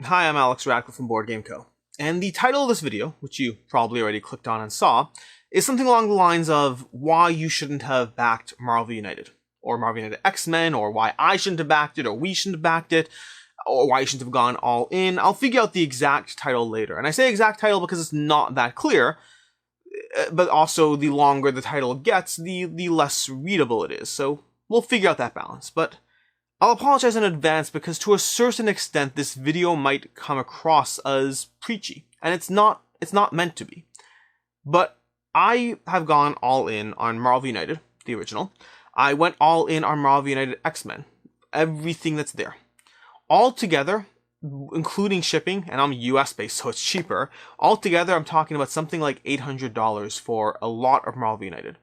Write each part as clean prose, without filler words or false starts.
Hi, I'm Alex Radcliffe from Board Game Co. And the title of this video, which you probably already clicked on and saw, is something along the lines of why you shouldn't have backed Marvel United, or Marvel United X-Men, or why I shouldn't have backed it, or we shouldn't have backed it, or why you shouldn't have gone all in. I'll figure out the exact title later. And I say exact title because it's not that clear, but also the longer the title gets, the less readable it is. So we'll figure out that balance. But I'll apologize in advance because to a certain extent this video might come across as preachy, and it's not meant to be. But I have gone all in on Marvel United, the original. I went all in on Marvel United X-Men, everything that's there. All together, including shipping, and I'm US based so it's cheaper, all together I'm talking about something like $800 for a lot of Marvel United.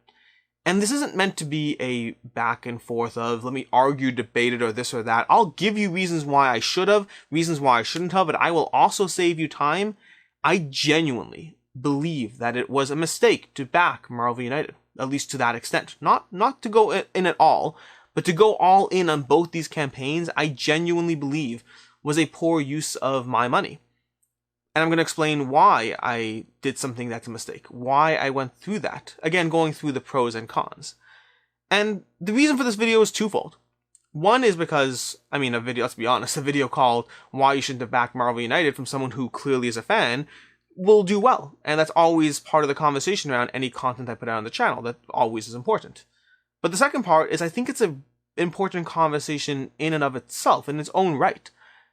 And this isn't meant to be a back and forth of, let me argue, debate it, or this or that. I'll give you reasons why I should have, reasons why I shouldn't have, but I will also save you time. I genuinely believe that it was a mistake to back Marvel United, at least to that extent. Not to go in at all, but to go all in on both these campaigns, I genuinely believe was a poor use of my money. And I'm going to explain why I did something that's a mistake, why I went through that. Again, going through the pros and cons. And the reason for this video is twofold. One is because, let's be honest, a video called Why You Shouldn't Have Backed Marvel United from someone who clearly is a fan will do well. And that's always part of the conversation around any content I put out on the channel. That always is important. But the second part is I think it's an important conversation in and of itself, in its own right.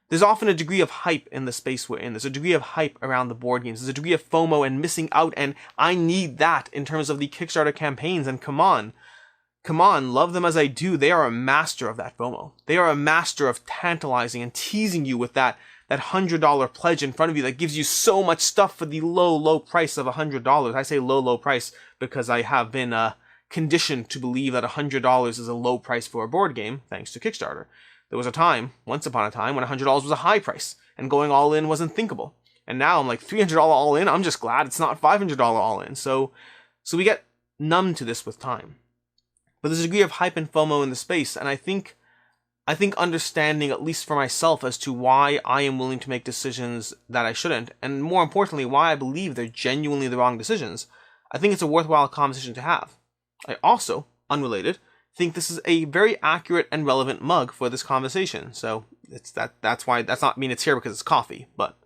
There's often a degree of hype in the space we're in. There's a degree of hype around the board games. There's a degree of FOMO and missing out, and I need that in terms of the Kickstarter campaigns, and come on, love them as I do, they are a master of that FOMO. They are a master of tantalizing and teasing you with that $100 pledge in front of you that gives you so much stuff for the low price of $100. I say low price because I have been conditioned to believe that $100 is a low price for a board game, thanks to Kickstarter. There was a time, once upon a time, when $100 was a high price, and going all in wasn't thinkable. And now I'm like $300 all in, I'm just glad it's not $500 all in. So we get numb to this with time. But there's a degree of hype and FOMO in the space, and I think understanding, at least for myself, as to why I am willing to make decisions that I shouldn't, and more importantly, why I believe they're genuinely the wrong decisions, I think it's a worthwhile conversation to have. I also, unrelated, think this is a very accurate and relevant mug for this conversation. So that's why, that's not mean it's here because it's coffee, but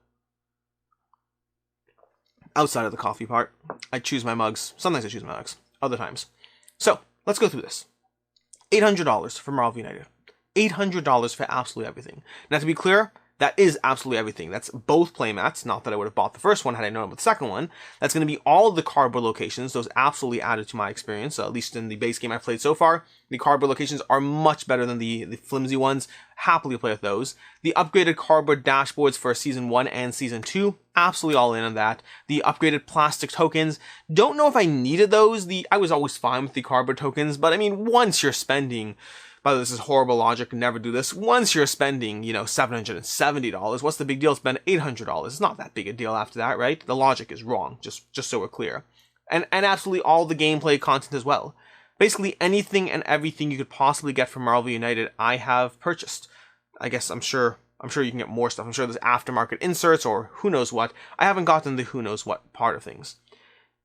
outside of the coffee part, I choose my mugs. Sometimes I choose my mugs, other times. So let's go through this. $800 for Marvel United. $800 for absolutely everything. Now, to be clear, that is absolutely everything. That's both playmats. Not that I would have bought the first one had I known about the second one. That's going to be all of the cardboard locations. Those absolutely added to my experience, at least in the base game I've played so far. The cardboard locations are much better than the flimsy ones. Happily play with those. The upgraded cardboard dashboards for Season 1 and Season 2, absolutely all in on that. The upgraded plastic tokens, don't know if I needed those. I was always fine with the cardboard tokens, but once you're spending... By the way, this is horrible logic, never do this. Once you're spending, $770, what's the big deal? Spend $800. It's not that big a deal after that, right? The logic is wrong, just so we're clear. And absolutely all the gameplay content as well. Basically anything and everything you could possibly get from Marvel United, I have purchased. I guess I'm sure you can get more stuff. I'm sure there's aftermarket inserts or who knows what. I haven't gotten the who knows what part of things.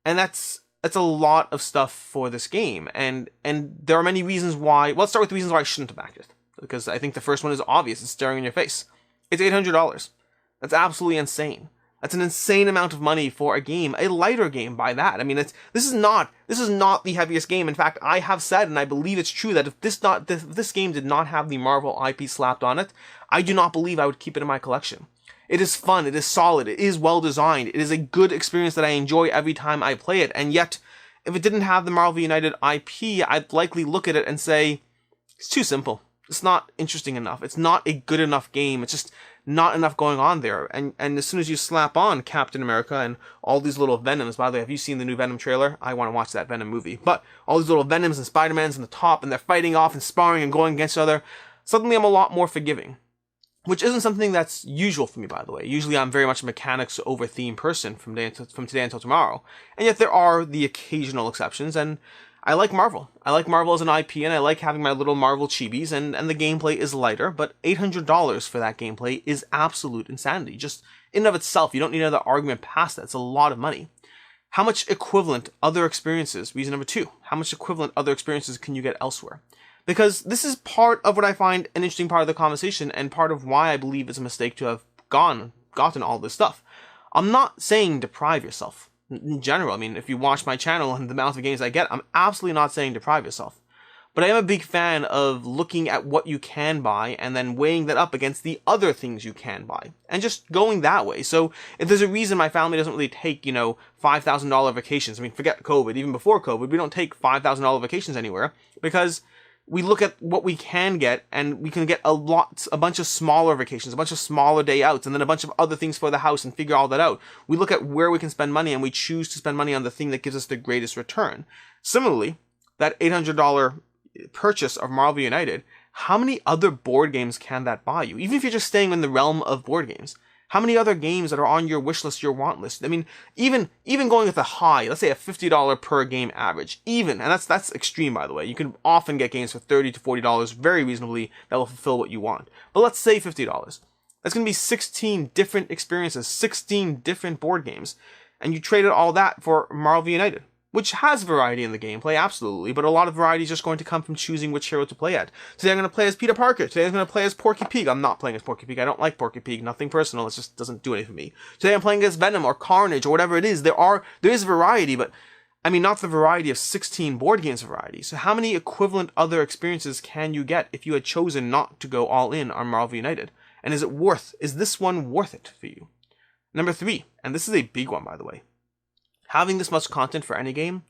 And that's a lot of stuff for this game, and there are many reasons why. Well, let's start with the reasons why I shouldn't have backed it, because I think the first one is obvious. It's staring in your face. It's $800. That's absolutely insane. That's an insane amount of money for a game, a lighter game by that. This is not the heaviest game. In fact, I have said, and I believe it's true, that if this game did not have the Marvel IP slapped on it, I do not believe I would keep it in my collection. It is fun, it is solid, it is well designed, it is a good experience that I enjoy every time I play it, and yet, if it didn't have the Marvel United IP, I'd likely look at it and say, it's too simple. It's not interesting enough. It's not a good enough game. It's just not enough going on there. And as soon as you slap on Captain America and all these little Venoms, by the way, have you seen the new Venom trailer? I want to watch that Venom movie. But all these little Venoms and Spider-Mans on the top, and they're fighting off and sparring and going against each other, suddenly I'm a lot more forgiving. Which isn't something that's usual for me, by the way. Usually I'm very much a mechanics over theme person from today until tomorrow. And yet there are the occasional exceptions, and I like Marvel. I like Marvel as an IP, and I like having my little Marvel chibis, and the gameplay is lighter, but $800 for that gameplay is absolute insanity. Just in and of itself, you don't need another argument past that. It's a lot of money. How much equivalent other experiences, reason number 2, how much equivalent other experiences can you get elsewhere? Because this is part of what I find an interesting part of the conversation, and part of why I believe it's a mistake to have gotten all this stuff. I'm not saying deprive yourself. In general, I mean, if you watch my channel and the amount of games I get, I'm absolutely not saying deprive yourself. But I am a big fan of looking at what you can buy and then weighing that up against the other things you can buy. And just going that way. So if there's a reason my family doesn't really take, $5,000 vacations. I mean, forget COVID. Even before COVID, we don't take $5,000 vacations anywhere because we look at what we can get, and we can get a bunch of smaller vacations, a bunch of smaller day outs, and then a bunch of other things for the house, and figure all that out. We look at where we can spend money, and we choose to spend money on the thing that gives us the greatest return. Similarly, that $800 purchase of Marvel United, how many other board games can that buy you? Even if you're just staying in the realm of board games. How many other games that are on your wish list, your want list? I mean, even going with a high, let's say a $50 per game average, and that's extreme, by the way. You can often get games for $30 to $40 very reasonably that will fulfill what you want. But let's say $50. That's going to be 16 different experiences, 16 different board games, and you traded all that for Marvel United, which has variety in the gameplay, absolutely, but a lot of variety is just going to come from choosing which hero to play at. Today I'm going to play as Peter Parker. Today I'm going to play as Porky Pig. I'm not playing as Porky Pig. I don't like Porky Pig. Nothing personal. It just doesn't do anything for me. Today I'm playing as Venom or Carnage or whatever it is. There is variety, but I mean, not the variety of 16 board games variety. So how many equivalent other experiences can you get if you had chosen not to go all in on Marvel United? And is this one worth it for you? Number 3, and this is a big one, by the way. Having this much content for any game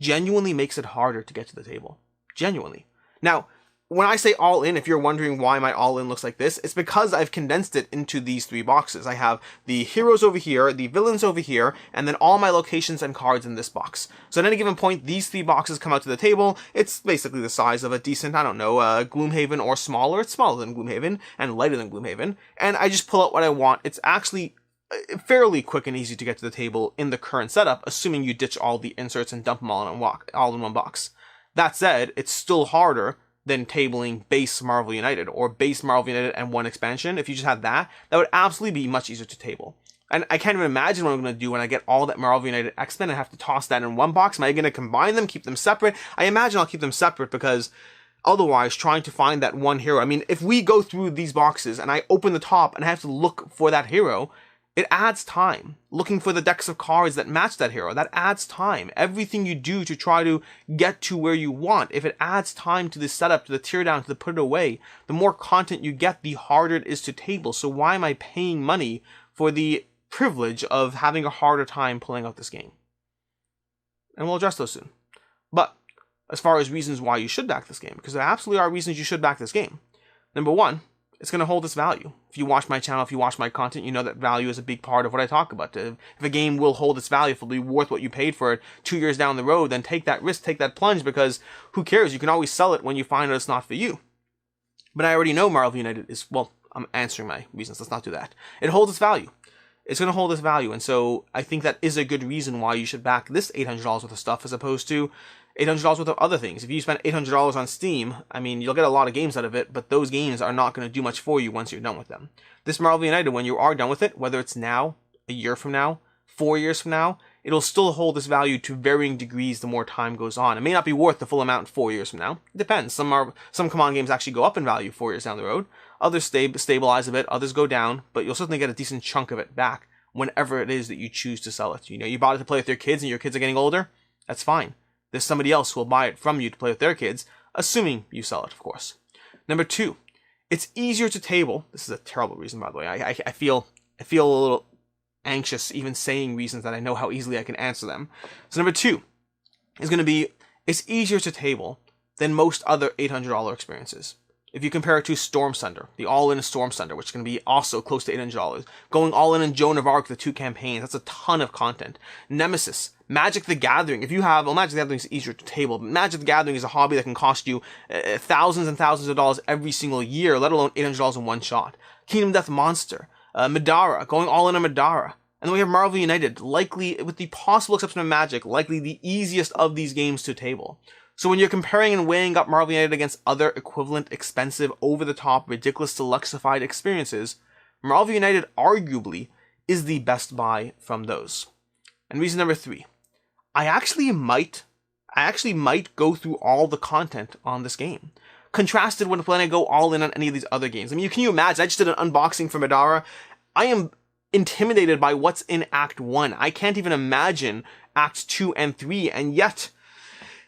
genuinely makes it harder to get to the table. Genuinely. Now, when I say all in, if you're wondering why my all in looks like this, it's because I've condensed it into these 3 boxes. I have the heroes over here, the villains over here, and then all my locations and cards in this box. So at any given point, these 3 boxes come out to the table. It's basically the size of a decent, Gloomhaven or smaller. It's smaller than Gloomhaven and lighter than Gloomhaven. And I just pull out what I want. It's actually fairly quick and easy to get to the table in the current setup, assuming you ditch all the inserts and dump them all in one box. That said, it's still harder than tabling base Marvel United or base Marvel United and 1 expansion. If you just had that would absolutely be much easier to table. And I can't even imagine what I'm going to do when I get all that Marvel United X-Men and have to toss that in one box. Am I going to combine them, keep them separate? I imagine I'll keep them separate because otherwise, trying to find that one hero, I mean, if we go through these boxes and I open the top and I have to look for that hero, it adds time. Looking for the decks of cards that match that hero, that adds time. Everything you do to try to get to where you want, if it adds time to the setup, to the tear down, to the put it away, the more content you get, the harder it is to table. So why am I paying money for the privilege of having a harder time pulling out this game? And we'll address those soon. But as far as reasons why you should back this game, because there absolutely are reasons you should back this game. Number 1, it's going to hold its value. If you watch my channel, if you watch my content, you know that value is a big part of what I talk about. If a game will hold its value, if it'll be worth what you paid for it 2 years down the road, then take that risk, take that plunge, because who cares? You can always sell it when you find out it's not for you. But I already know Marvel United is, well, I'm answering my reasons. Let's not do that. It holds its value. It's going to hold its value. And so I think that is a good reason why you should back this $800 worth of stuff as opposed to $800 worth of other things. If you spend $800 on Steam, I mean, you'll get a lot of games out of it, but those games are not going to do much for you once you're done with them. This Marvel United, when you are done with it, whether it's now, a year from now, 4 years from now, it'll still hold its value to varying degrees the more time goes on. It may not be worth the full amount 4 years from now. It depends. Some command games actually go up in value 4 years down the road. Others stabilize a bit, others go down, but you'll certainly get a decent chunk of it back whenever it is that you choose to sell it. You know, you bought it to play with your kids and your kids are getting older, that's fine. There's somebody else who will buy it from you to play with their kids, assuming you sell it, of course. Number 2, it's easier to table. This is a terrible reason, by the way. I feel a little anxious even saying reasons that I know how easily I can answer them. So number 2 is going to be, it's easier to table than most other $800 experiences. If you compare it to Storm Thunder, the all-in Storm Thunder, which is going to be also close to $800. Going all-in Joan of Arc, the 2 campaigns, that's a ton of content. Nemesis, Magic the Gathering. If you have, well, Magic the Gathering is easier to table, but Magic the Gathering is a hobby that can cost you thousands and thousands of dollars every single year, let alone $800 in one shot. Kingdom Death Monster, Madara, going all in on Madara. And then we have Marvel United, likely, with the possible exception of Magic, likely the easiest of these games to table. So when you're comparing and weighing up Marvel United against other equivalent, expensive, over-the-top, ridiculous, deluxified experiences, Marvel United arguably is the best buy from those. And reason number 3, I actually might go through all the content on this game, contrasted when I go all in on any of these other games. I mean, can you imagine? I just did an unboxing for Madara. I am intimidated by what's in Act 1. I can't even imagine Act 2 and 3, and yet,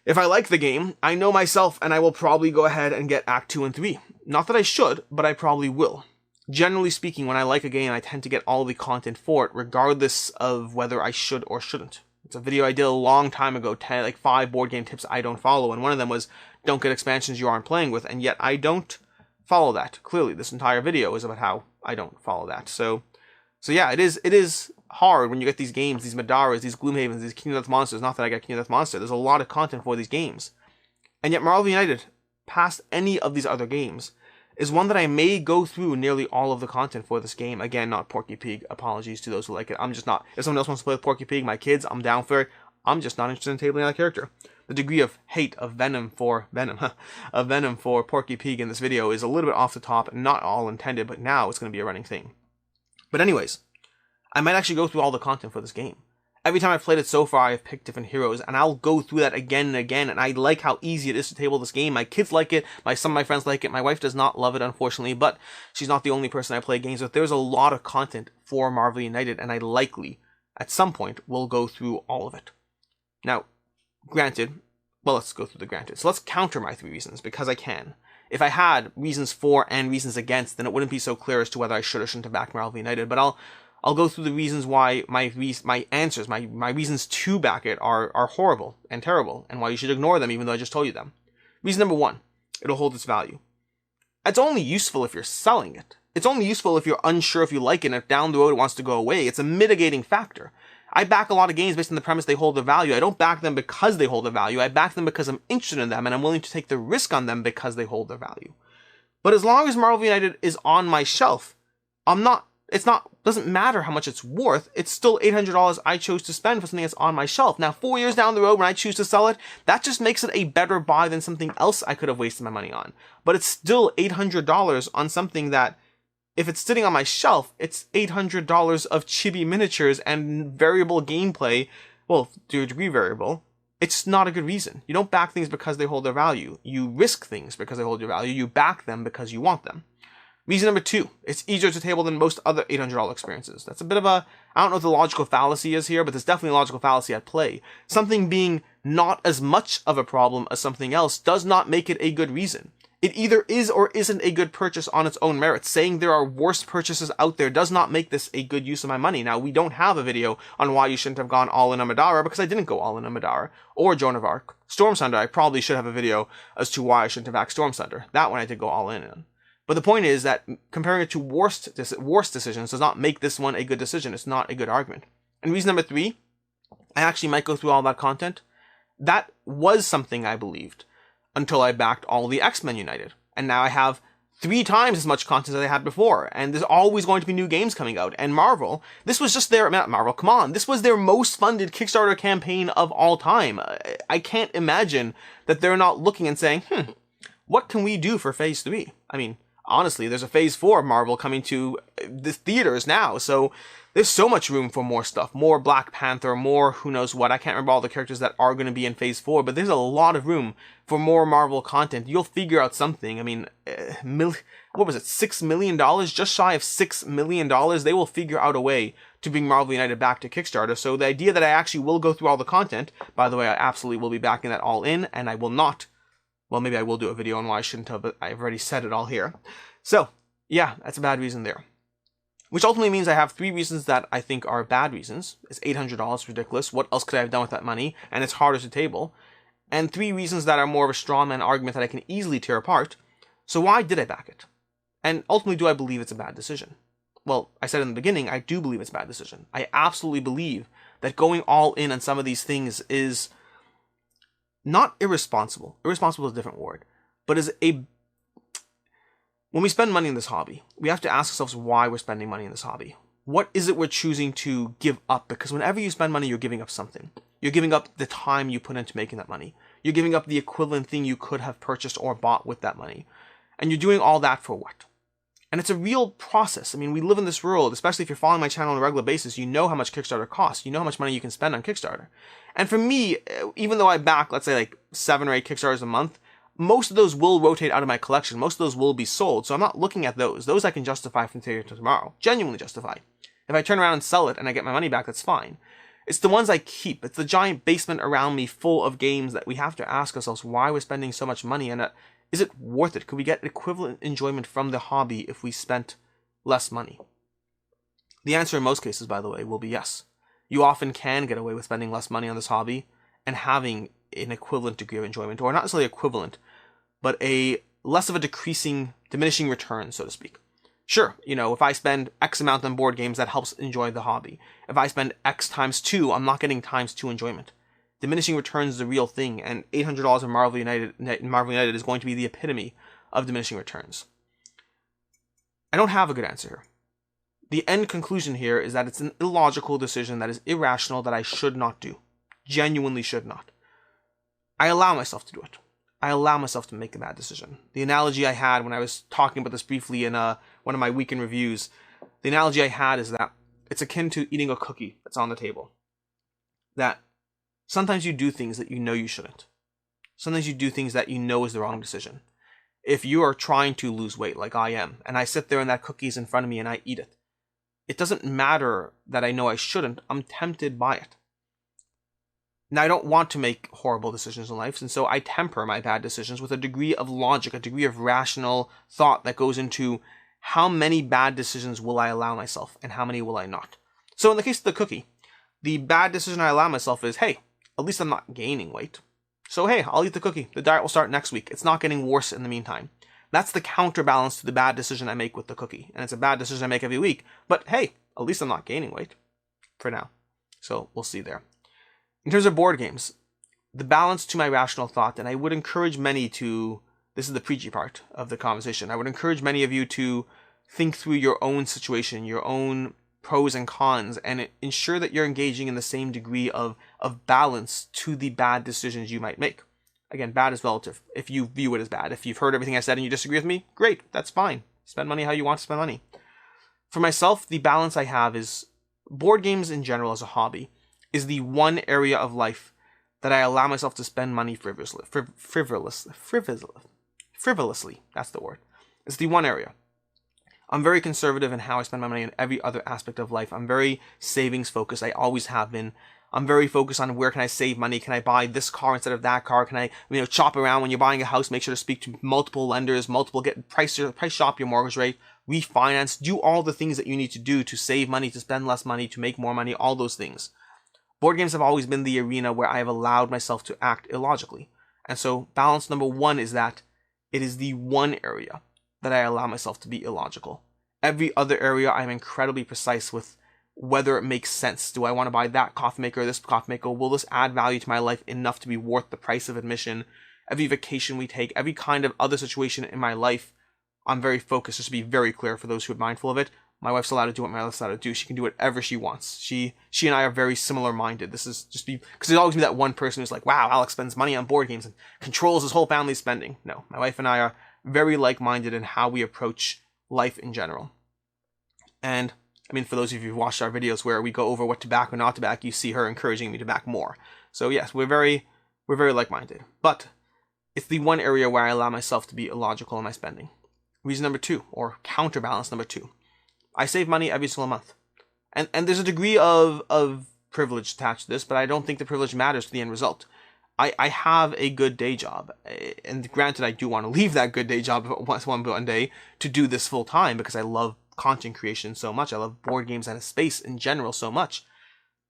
if I like the game, I know myself and I will probably go ahead and get Act 2 and 3. Not that I should, but I probably will. Generally speaking, when I like a game, I tend to get all the content for it, regardless of whether I should or shouldn't. It's a video I did a long time ago, 5 board game tips I don't follow, and one of them was, don't get expansions you aren't playing with, and yet I don't follow that. Clearly, this entire video is about how I don't follow that. So yeah, it is hard when you get these games, these Madaras, these Gloomhavens, these Kingdom Death Monsters. Not that I got Kingdom Death Monster. There's a lot of content for these games. And yet Marvel United, past any of these other games, is one that I may go through nearly all of the content for this game. Again, not Porky Pig. Apologies to those who like it. I'm just not. If someone else wants to play with Porky Pig, my kids, I'm down for it. I'm just not interested in tabling that character. The degree of hate of Venom for Porky Pig in this video is a little bit off the top, not all intended, but now it's going to be a running thing. But anyways, I might actually go through all the content for this game. Every time I've played it so far, I've picked different heroes, and I'll go through that again and again, and I like how easy it is to table this game. My kids like it, some of my friends like it, my wife does not love it, unfortunately, but she's not the only person I play games with. There's a lot of content for Marvel United, and I likely, at some point, will go through all of it. Now, granted, well, let's go through the granted. So let's counter my 3 reasons, because I can. If I had reasons for and reasons against, then it wouldn't be so clear as to whether I should or shouldn't have backed Marvel United, but I'll go through the reasons why my reasons to back it are horrible and terrible, and why you should ignore them even though I just told you them. Reason number 1, it'll hold its value. It's only useful if you're selling it. It's only useful if you're unsure if you like it, and if down the road it wants to go away. It's a mitigating factor. I back a lot of games based on the premise they hold their value. I don't back them because they hold their value. I back them because I'm interested in them, and I'm willing to take the risk on them because they hold their value. But as long as Marvel United is on my shelf, doesn't matter how much it's worth, it's still $800 I chose to spend for something that's on my shelf. Now, 4 years down the road when I choose to sell it, that just makes it a better buy than something else I could have wasted my money on. But it's still $800 on something that, if it's sitting on my shelf, it's $800 of chibi miniatures and variable gameplay, well, to a degree variable. It's not a good reason. You don't back things because they hold their value. You risk things because they hold your value. You back them because you want them. Reason number 2, it's easier to table than most other $800 experiences. That's a bit of a, I don't know what the logical fallacy is here, but there's definitely a logical fallacy at play. Something being not as much of a problem as something else does not make it a good reason. It either is or isn't a good purchase on its own merits. Saying there are worse purchases out there does not make this a good use of my money. Now, we don't have a video on why you shouldn't have gone all in on Madara, because I didn't go all in on Madara, or Joan of Arc. Storm Thunder, I probably should have a video as to why I shouldn't have backed Storm Thunder. That one I did go all in on. But the point is that comparing it to worst decisions does not make this one a good decision. It's not a good argument. And reason number 3, I actually might go through all that content. That was something I believed until I backed all the X-Men United. And now I have 3 times as much content as I had before. And there's always going to be new games coming out. And Marvel, this was just their, Marvel, come on. This was their most funded Kickstarter campaign of all time. I can't imagine that they're not looking and saying, what can we do for Phase 3? I mean, honestly, there's a Phase 4 of Marvel coming to the theaters now, so there's so much room for more stuff. More Black Panther, more who knows what. I can't remember all the characters that are going to be in Phase 4, but there's a lot of room for more Marvel content. You'll figure out something. I mean, what was it, $6 million? Just shy of $6 million. They will figure out a way to bring Marvel United back to Kickstarter. So the idea that I actually will go through all the content, by the way, I absolutely will be backing that all in, and I will not. Well, maybe I will do a video on why I shouldn't have, but I've already said it all here. So, yeah, that's a bad reason there. Which ultimately means I have 3 reasons that I think are bad reasons. It's $800, ridiculous. What else could I have done with that money? And it's harder to table. And 3 reasons that are more of a straw man argument that I can easily tear apart. So why did I back it? And ultimately, do I believe it's a bad decision? Well, I said in the beginning, I do believe it's a bad decision. I absolutely believe that going all in on some of these things is not irresponsible. Irresponsible is a different word. But is when we spend money in this hobby, we have to ask ourselves why we're spending money in this hobby. what is it we're choosing to give up? Because whenever you spend money, you're giving up something. You're giving up the time you put into making that money. You're giving up the equivalent thing you could have purchased or bought with that money. And you're doing all that for what? And it's a real process. I mean, we live in this world, especially if you're following my channel on a regular basis, you know how much Kickstarter costs. You know how much money you can spend on Kickstarter. And for me, even though I back, let's say like 7 or 8 Kickstarters a month, most of those will rotate out of my collection. Most of those will be sold. So I'm not looking at those. Those I can justify from today to tomorrow. Genuinely justify. If I turn around and sell it and I get my money back, that's fine. It's the ones I keep. It's the giant basement around me full of games that we have to ask ourselves why we're spending so much money, and is it worth it? Could we get equivalent enjoyment from the hobby if we spent less money? The answer in most cases, by the way, will be yes. You often can get away with spending less money on this hobby and having an equivalent degree of enjoyment, or not necessarily equivalent, but a less of a diminishing return, so to speak. Sure, if I spend X amount on board games, that helps enjoy the hobby. If I spend X times 2, I'm not getting times 2 enjoyment. Diminishing returns is a real thing, and $800 in Marvel United is going to be the epitome of diminishing returns. I don't have a good answer here. The end conclusion here is that it's an illogical decision that is irrational that I should not do. Genuinely should not. I allow myself to do it. I allow myself to make a bad decision. The analogy I had when I was talking about this briefly in one of my weekend reviews, the analogy I had is that it's akin to eating a cookie that's on the table. That sometimes you do things that you know you shouldn't. Sometimes you do things that you know is the wrong decision. If you are trying to lose weight like I am, and I sit there and that cookie is in front of me and I eat it, it doesn't matter that I know I shouldn't. I'm tempted by it. Now, I don't want to make horrible decisions in life, and so I temper my bad decisions with a degree of logic, a degree of rational thought that goes into how many bad decisions will I allow myself and how many will I not. So in the case of the cookie, the bad decision I allow myself is, hey, at least I'm not gaining weight. So hey, I'll eat the cookie. The diet will start next week. It's not getting worse in the meantime. That's the counterbalance to the bad decision I make with the cookie. And it's a bad decision I make every week. But hey, at least I'm not gaining weight for now. So we'll see there. In terms of board games, the balance to my rational thought, and I would encourage many to, this is the preachy part of the conversation, I would encourage many of you to think through your own situation, your own pros and cons, and ensure that you're engaging in the same degree of balance to the bad decisions you might make. Again, bad is relative. If you view it as bad, if you've heard everything I said and you disagree with me, great, that's fine. Spend money how you want to spend money. For myself, the balance I have is board games in general as a hobby is the one area of life that I allow myself to spend money frivolously. That's the word. It's the one area. I'm very conservative in how I spend my money in every other aspect of life. I'm very savings focused. I always have been. I'm very focused on where can I save money? Can I buy this car instead of that car? Can I, shop around when you're buying a house? Make sure to speak to multiple lenders, get price shop your mortgage rate, refinance, do all the things that you need to do to save money, to spend less money, to make more money, all those things. Board games have always been the arena where I have allowed myself to act illogically. And so balance number one is that it is the one area that I allow myself to be illogical. Every other area I'm incredibly precise with whether it makes sense. Do I want to buy that coffee maker or this coffee maker? Will this add value to my life enough to be worth the price of admission? Every vacation we take, every kind of other situation in my life, I'm very focused, just to be very clear for those who are mindful of it. My wife's allowed to do what my wife's allowed to do. She can do whatever she wants. She and I are very similar minded. This is just because there's always be that one person who's like, wow, Alex spends money on board games and controls his whole family's spending. No, my wife and I are very like-minded in how we approach life in general. And for those of you who've watched our videos where we go over what to back or not to back, you see her encouraging me to back more. So yes, we're very like-minded. But it's the one area where I allow myself to be illogical in my spending. Reason number two, or counterbalance number two. I save money every single month. And there's a degree of privilege attached to this, but I don't think the privilege matters to the end result. I have a good day job. And granted, I do want to leave that good day job one day to do this full time because I love content creation so much. I love board games and a space in general so much.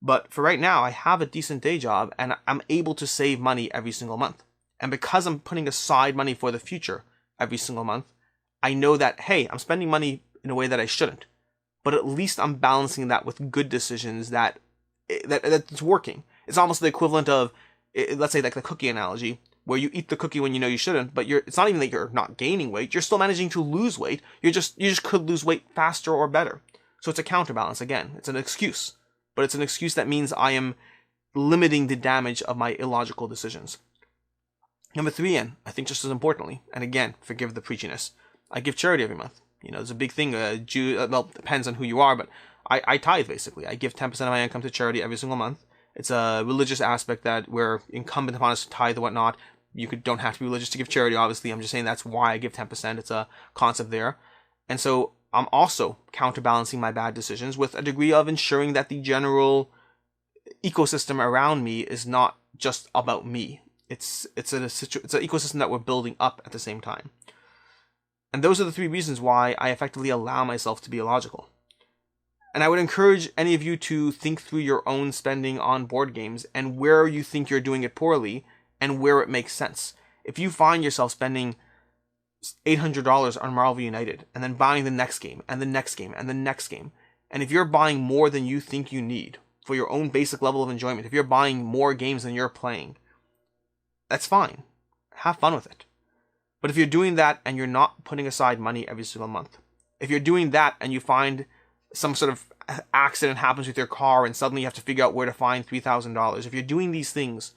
But for right now, I have a decent day job and I'm able to save money every single month. And because I'm putting aside money for the future every single month, I know that, hey, I'm spending money in a way that I shouldn't. But at least I'm balancing that with good decisions that's working. It's almost the equivalent of, let's say like the cookie analogy, where you eat the cookie when you know you shouldn't, but it's not even that you're not gaining weight, you're still managing to lose weight. You just could lose weight faster or better. So it's a counterbalance again. It's an excuse, but it's an excuse that means I am limiting the damage of my illogical decisions. Number 3, and I think just as importantly, and again, forgive the preachiness, I give charity every month. You know, it's a big thing. Well, it depends on who you are, but I tithe basically. I give 10% of my income to charity every single month. It's a religious aspect that we're incumbent upon us to tithe and whatnot. You don't have to be religious to give charity, obviously. I'm just saying that's why I give 10%. It's a concept there. And so I'm also counterbalancing my bad decisions with a degree of ensuring that the general ecosystem around me is not just about me. It's an ecosystem that we're building up at the same time. And those are the 3 reasons why I effectively allow myself to be illogical. And I would encourage any of you to think through your own spending on board games and where you think you're doing it poorly and where it makes sense. If you find yourself spending $800 on Marvel United and then buying the next game and the next game and the next game, and if you're buying more than you think you need for your own basic level of enjoyment, if you're buying more games than you're playing, that's fine. Have fun with it. But if you're doing that and you're not putting aside money every single month, if you're doing that and you find some sort of accident happens with your car and suddenly you have to figure out where to find $3,000, if you're doing these things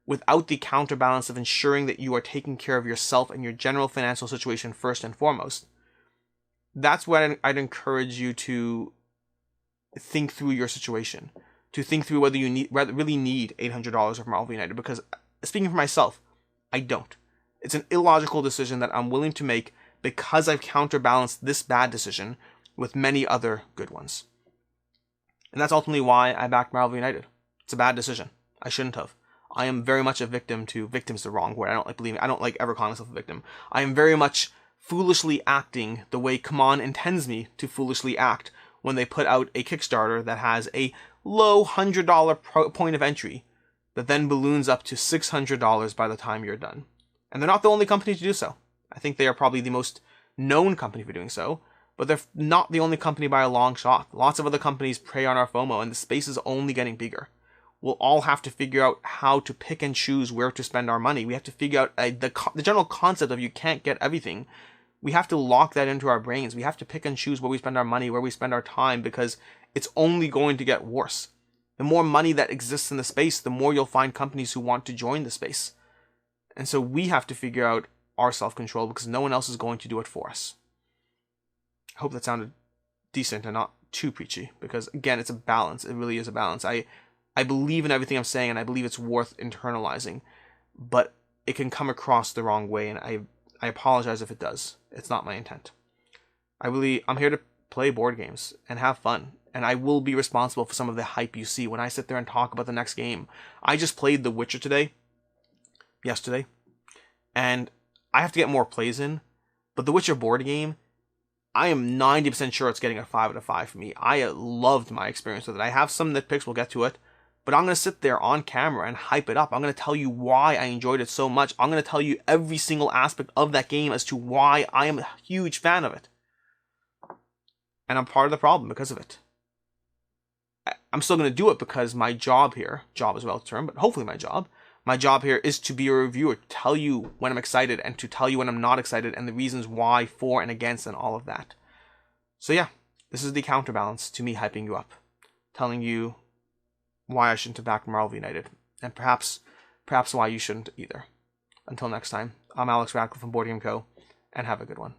without the counterbalance of ensuring that you are taking care of yourself and your general financial situation first and foremost, that's what I'd encourage you to think through your situation, to think through whether you really need $800 of Marvel United, because speaking for myself, I don't. It's an illogical decision that I'm willing to make because I've counterbalanced this bad decision with many other good ones. And that's ultimately why I backed Marvel United. It's a bad decision. I shouldn't have. I am very much a victim's the wrong word. I don't like ever calling myself a victim. I am very much foolishly acting the way CMON intends me to foolishly act when they put out a Kickstarter that has a low $100 point of entry that then balloons up to $600 by the time you're done. And they're not the only company to do so. I think they are probably the most known company for doing so, but they're not the only company by a long shot. Lots of other companies prey on our FOMO, and the space is only getting bigger. We'll all have to figure out how to pick and choose where to spend our money. We have to figure out the general concept of you can't get everything. We have to lock that into our brains. We have to pick and choose where we spend our money, where we spend our time, because it's only going to get worse. The more money that exists in the space, the more you'll find companies who want to join the space. And so we have to figure out our self-control because no one else is going to do it for us. I hope that sounded decent and not too preachy, because again, it's a balance. It really is a balance. I believe in everything I'm saying, and I believe it's worth internalizing, but it can come across the wrong way, and I apologize if it does. It's not my intent. I'm here to play board games and have fun, and I will be responsible for some of the hype you see when I sit there and talk about the next game. I just played The Witcher yesterday, and I have to get more plays in, but The Witcher board game, I am 90% sure it's getting a 5 out of 5 for me. I loved my experience with it. I have some nitpicks, we'll get to it, but I'm going to sit there on camera and hype it up. I'm going to tell you why I enjoyed it so much. I'm going to tell you every single aspect of that game as to why I am a huge fan of it. And I'm part of the problem because of it. I'm still going to do it because my job here, job is a relative term, but hopefully my job here is to be a reviewer, to tell you when I'm excited and to tell you when I'm not excited and the reasons why, for, and against, and all of that. So yeah, this is the counterbalance to me hyping you up, telling you why I shouldn't have backed Marvel United, and perhaps why you shouldn't either. Until next time, I'm Alex Radcliffe from Board Game Co., and have a good one.